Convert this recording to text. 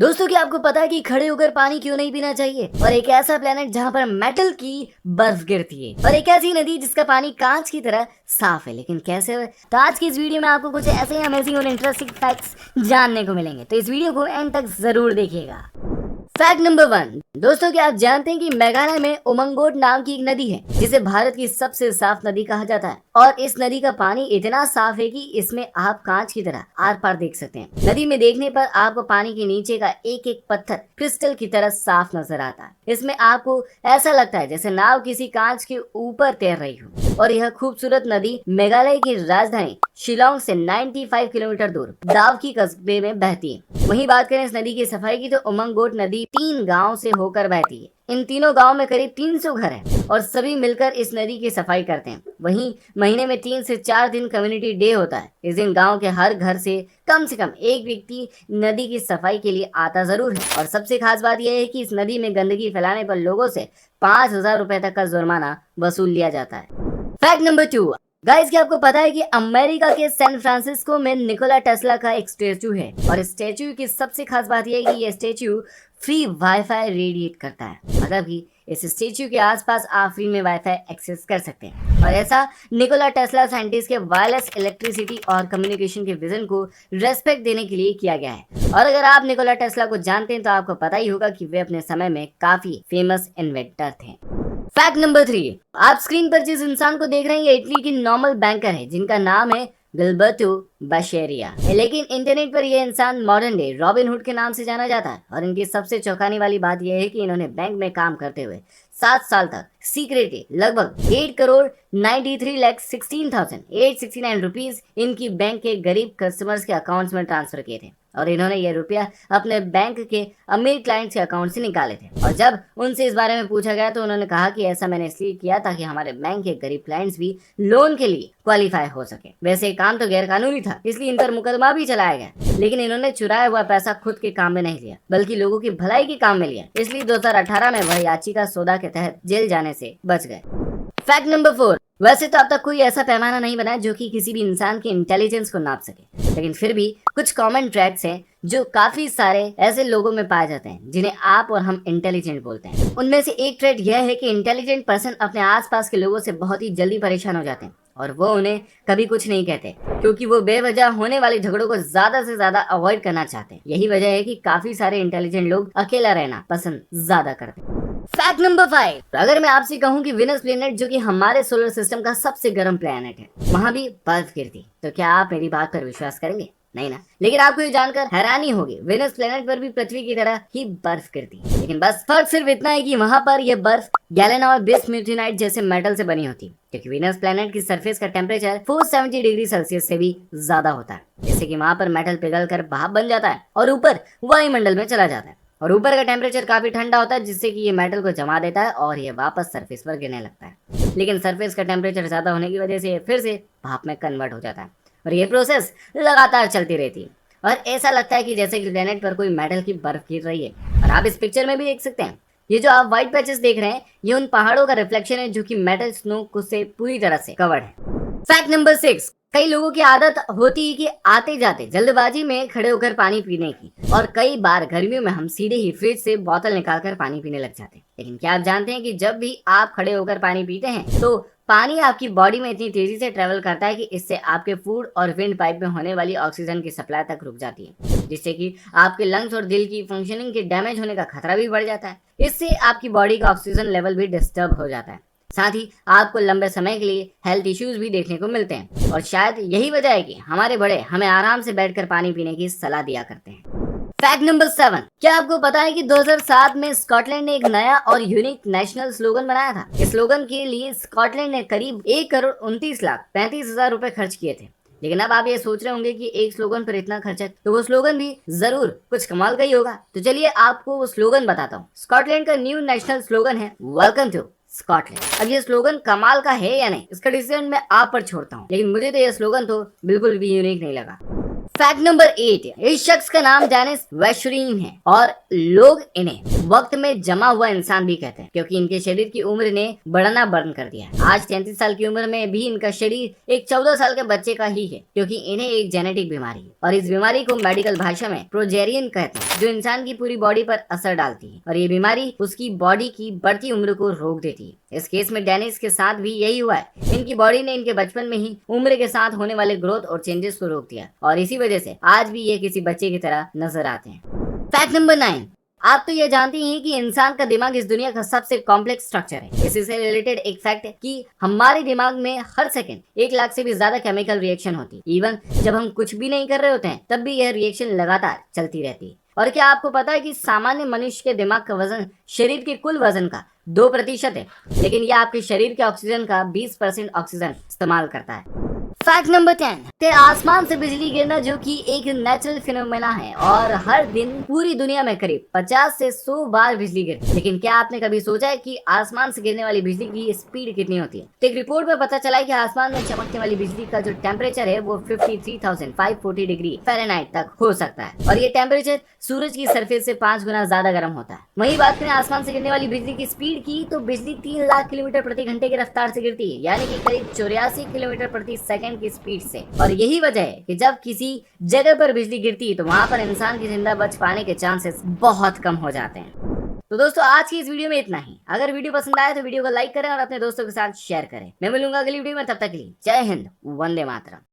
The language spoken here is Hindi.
दोस्तों, क्या आपको पता है कि खड़े होकर पानी क्यों नहीं पीना चाहिए? और एक ऐसा प्लेनेट जहाँ पर मेटल की बर्फ गिरती है, और एक ऐसी नदी जिसका पानी कांच की तरह साफ है। लेकिन कैसे? तो आज की इस वीडियो में आपको कुछ ऐसे ही अमेजिंग और इंटरेस्टिंग फैक्ट्स जानने को मिलेंगे, तो इस वीडियो को एंड तक जरूर देखिएगा। Fact number 1। दोस्तों, क्या आप जानते हैं कि मेघालय में उमंगोट नाम की एक नदी है जिसे भारत की सबसे साफ नदी कहा जाता है। और इस नदी का पानी इतना साफ है कि इसमें आप कांच की तरह आर पार देख सकते हैं। नदी में देखने पर आपको पानी के नीचे का एक एक पत्थर क्रिस्टल की तरह साफ नजर आता है। इसमें आपको ऐसा लगता है जैसे नाव किसी कांच के ऊपर तैर रही हो। और यह खूबसूरत नदी मेघालय की राजधानी शिलोंग से 95 किलोमीटर दूर दाव की कस्बे में बहती है। वहीं बात करें इस नदी की सफाई की, तो उमंगोट नदी 3 गांव से होकर बहती है। इन तीनों गांव में करीब 300 घर हैं और सभी मिलकर इस नदी की सफाई करते हैं। वहीं महीने में 3 से 4 दिन कम्युनिटी डे होता है। इस दिन गांव के हर घर से कम एक व्यक्ति नदी की सफाई के लिए आता जरूर है। और सबसे खास बात यह है कि इस नदी में गंदगी फैलाने पर लोगों से 5,000 रुपए तक का जुर्माना वसूल लिया जाता है। Fact number 2। गाइस, क्या आपको पता है कि अमेरिका के सैन फ्रांसिस्को में निकोला टेस्ला का एक स्टैचू है। और इस स्टैचू की सबसे खास बात यह है कि यह स्टैचू फ्री वाईफाई रेडिएट करता है। मतलब कि इस स्टैचू के आसपास आप फ्री में वाईफाई एक्सेस कर सकते हैं। और ऐसा निकोला टेस्ला साइंटिस्ट के वायरलेस इलेक्ट्रिसिटी और कम्युनिकेशन के विजन को रेस्पेक्ट देने के लिए किया गया है। और अगर आप निकोला टेस्ला को जानते हैं तो आपको पता ही होगा कि वे अपने समय में काफी फेमस इन्वेंटर थे। Fact number 3। आप स्क्रीन पर जिस इंसान को देख रहे हैं ये इटली की नॉर्मल बैंकर है जिनका नाम है गिलबर्टो बशेरिया। लेकिन इंटरनेट पर यह इंसान मॉडर्न डे रॉबिन हुड के नाम से जाना जाता है। और इनकी सबसे चौंकाने वाली बात यह है कि इन्होंने बैंक में काम करते हुए 7 साल तक सीक्रेटली लगभग 8 करोड़ 93,16,869 रुपीज इनकी बैंक के गरीब कस्टमर्स के अकाउंट्स में ट्रांसफर किए थे। और इन्होंने ये रुपया अपने बैंक के अमीर क्लाइंट्स के अकाउंट से निकाले थे। और जब उनसे इस बारे में पूछा गया तो उन्होंने कहा कि ऐसा मैंने इसलिए किया ताकि हमारे बैंक के गरीब क्लाइंट्स भी लोन के लिए क्वालिफाई हो सके। वैसे काम तो गैर कानूनी था, इसलिए इन पर मुकदमा भी चलाया गया। लेकिन इन्होंने चुराया हुआ पैसा खुद के काम में नहीं लिया बल्कि लोगों की भलाई के काम में लिया। इसलिए 2018 में वह याचिका सौदा के तहत जेल जाने से बच गए। Fact number 4। वैसे तो अब तक कोई ऐसा पैमाना नहीं बना जो कि किसी भी इंसान के इंटेलिजेंस को नाप सके, लेकिन फिर भी कुछ कॉमन ट्रैट्स हैं जो काफी सारे ऐसे लोगों में पाए जाते हैं जिन्हें आप और हम इंटेलिजेंट बोलते हैं। उनमें से एक ट्रेट यह है कि इंटेलिजेंट पर्सन अपने आसपास के लोगों से बहुत ही जल्दी परेशान हो जाते हैं और वो उन्हें कभी कुछ नहीं कहते क्योंकि वो बेवजह होने वाले झगड़ों को ज्यादा से ज्यादा अवॉइड करना चाहते हैं। यही वजह है कि काफी सारे इंटेलिजेंट लोग अकेला रहना पसंद ज्यादा करते हैं। Fact number 5। अगर मैं आपसे कहूं कि विनस प्लेनेट जो कि हमारे सोलर सिस्टम का सबसे गर्म प्लेनेट है, वहां भी बर्फ गिरती, तो क्या आप मेरी बात पर विश्वास करेंगे? नहीं ना। लेकिन आपको ये जानकर हैरानी होगी, विनस प्लेनेट पर भी पृथ्वी की तरह ही बर्फ गिरती, लेकिन बस फर्क सिर्फ इतना है कि वहां पर यह बर्फ गैलेन और बिस्मुथेनाइट जैसे मेटल से बनी होती, क्योंकि विनस प्लेनेट की सरफेस का टेम्परेचर 470 डिग्री सेल्सियस से भी ज्यादा होता है, जिससे कि वहां पर मेटल पिघल कर भाप बन जाता है और ऊपर वायुमंडल में चला जाता है। और ऊपर का टेम्परेचर काफी ठंडा होता है जिससे कि ये मेटल को जमा देता है और ये वापस सरफेस पर गिरने लगता है। लेकिन सरफेस का टेम्परेचर ज्यादा होने की वजह से फिर से भाप में कन्वर्ट हो जाता है और ये प्रोसेस लगातार चलती रहती है। और ऐसा लगता है कि जैसे कि प्लेनेट पर कोई मेटल की बर्फ गिर रही है। और आप इस पिक्चर में भी देख सकते हैं, ये जो आप व्हाइट पैचेस देख रहे हैं ये उन पहाड़ों का रिफ्लेक्शन है जो कि मेटल स्नो से पूरी तरह से कवर्ड है। Fact number 6। कई लोगों की आदत होती है कि आते जाते जल्दबाजी में खड़े होकर पानी पीने की, और कई बार गर्मियों में हम सीधे ही फ्रिज से बोतल निकालकर पानी पीने लग जाते हैं। लेकिन क्या आप जानते हैं कि जब भी आप खड़े होकर पानी पीते हैं तो पानी आपकी बॉडी में इतनी तेजी से ट्रेवल करता है कि इससे आपके फूड और विंड पाइप में होने वाली ऑक्सीजन की सप्लाई तक रुक जाती है, जिससे कि आपके लंग्स और दिल की फंक्शनिंग के डैमेज होने का खतरा भी बढ़ जाता है। इससे आपकी बॉडी का ऑक्सीजन लेवल भी डिस्टर्ब हो जाता है। साथ ही आपको लंबे समय के लिए हेल्थ इश्यूज भी देखने को मिलते हैं। और शायद यही वजह है कि हमारे बड़े हमें आराम से बैठकर पानी पीने की सलाह दिया करते हैं। Fact number 7। क्या आपको पता है कि 2007 में स्कॉटलैंड ने एक नया और यूनिक नेशनल स्लोगन बनाया था? इस स्लोगन के लिए स्कॉटलैंड ने करीब 1,29,35,000 रुपए खर्च किए थे। लेकिन अब आप ये सोच रहे होंगे कि एक स्लोगन पर इतना खर्चा, तो वो स्लोगन भी जरूर कुछ कमाल का ही होगा। तो चलिए आपको वो स्लोगन बताता हूँ। स्कॉटलैंड का न्यू नेशनल स्लोगन है वेलकम टू स्कॉटलैंड। अब ये स्लोगन कमाल का है या नहीं, इसका डिसीजन मैं आप पर छोड़ता हूँ, लेकिन मुझे तो ये स्लोगन तो बिल्कुल भी यूनिक नहीं लगा। फैक्ट नंबर 8, इस शख्स का नाम डेनिस वैश्वीन है और लोग इन्हें वक्त में जमा हुआ इंसान भी कहते हैं क्योंकि इनके शरीर की उम्र ने बढ़ना बंद कर दिया है। आज 33 साल की उम्र में भी इनका शरीर एक 14 साल के बच्चे का ही है क्योंकि इन्हें एक जेनेटिक बीमारी है और इस बीमारी को मेडिकल भाषा में प्रोजेरियन कहते हैं, जो इंसान की पूरी बॉडी पर असर डालती है और ये बीमारी उसकी बॉडी की बढ़ती उम्र को रोक देती है। इस केस में डेनिस के साथ भी यही हुआ है। इनकी बॉडी ने इनके बचपन में ही उम्र के साथ होने वाले ग्रोथ और चेंजेस को रोक दिया और इसी वजह से आज भी ये किसी बच्चे की तरह नजर आते हैं। फैक्ट नंबर 9, आप तो ये जानती हैं कि इंसान का दिमाग इस दुनिया का सबसे कॉम्प्लेक्स स्ट्रक्चर है। इसी से रिलेटेड एक फैक्ट है कि हमारे दिमाग में हर सेकंड 1 लाख से भी ज्यादा केमिकल रिएक्शन होती है। इवन जब हम कुछ भी नहीं कर रहे होते हैं तब भी यह रिएक्शन लगातार चलती रहती है। और क्या आपको पता है कि सामान्य मनुष्य के दिमाग का वजन शरीर के कुल वजन का 2% है, लेकिन यह आपके शरीर के ऑक्सीजन का 20% ऑक्सीजन इस्तेमाल करता है। फैक्ट नंबर 10, आसमान से बिजली गिरना जो कि एक नेचुरल फिनोमेना है और हर दिन पूरी दुनिया में करीब 50 से 100 बार बिजली गिरती है। लेकिन क्या आपने कभी सोचा है कि आसमान से गिरने वाली बिजली की स्पीड कितनी होती है? तो एक रिपोर्ट में पता चला है कि आसमान में चमकने वाली बिजली का जो टेम्परेचर है वो 53,540 डिग्री फ़ारेनहाइट तक हो सकता है और ये टेम्परेचर सूरज की सरफेस से 5 गुना ज्यादा गर्म होता है। वही बात करें आसमान से गिरने वाली बिजली की स्पीड की, तो बिजली 3 लाख किलोमीटर प्रति घंटे की रफ्तार से गिरती है, यानी कि करीब 84 किलोमीटर प्रति सेकंड की स्पीड से। और यही वजह है कि जब किसी जगह पर बिजली गिरती है तो वहां पर इंसान की जिंदा बच पाने के चांसेस बहुत कम हो जाते हैं। तो दोस्तों आज की इस वीडियो में इतना ही। अगर वीडियो पसंद आए तो वीडियो को लाइक करें और अपने दोस्तों के साथ शेयर करें। मैं मिलूंगा अगली वीडियो में, तब तक के लिए जय हिंद, वंदे मातरम।